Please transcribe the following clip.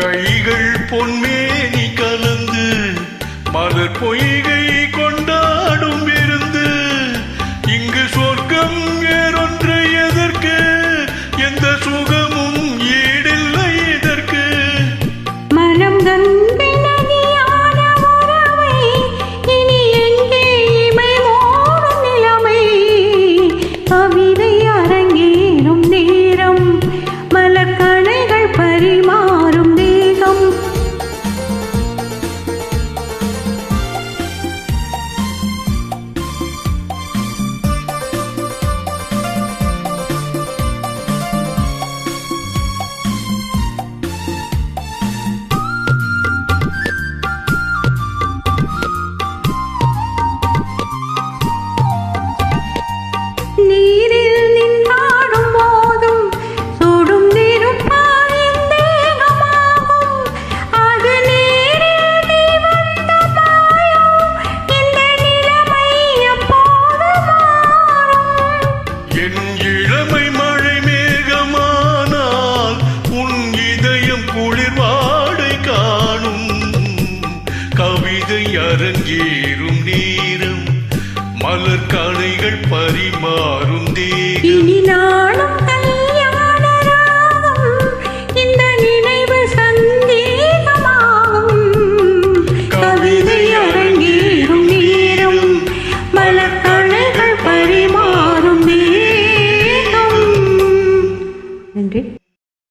கைகள் பொன்மேனி கலந்து மலர் பொய்கை கொண்டாடும் விருந்து. இங்கு சொர்க்கம் வேறொன்று எதற்கு? எந்த சுகமும் ஈடில்லை இதற்கு. மனம் கண்டு நதியான உறவை இனி எங்கே இமை மூடும் நிலைமை. கவிதை அரங்கேறும் நேரம் மலர் கணைகள் பரிமாறும் தேகம். நீரில் நின்றாடும் போதும் சூடும் நெருப்பாயின் தேகமாகும். அது நீரில் நீ வந்த மாயம். இந்த நிலைமை எப்போது மாறும்? என் இளமை மழை மேகமானால் உன் இதயம் குளிர்வாடை காணும். கவிதை அரங்கேறும் நேரம் மலர் கணைகள் பரிமாறும் தேகம். இனி நாளும் கல்யாண ராகம். இந்த நினைவு சங்கீதமாகும். கவிதை அரங்கேறும் நேரம் மலர் கணைகள் பரிமாறும் தேகம். நன்றி.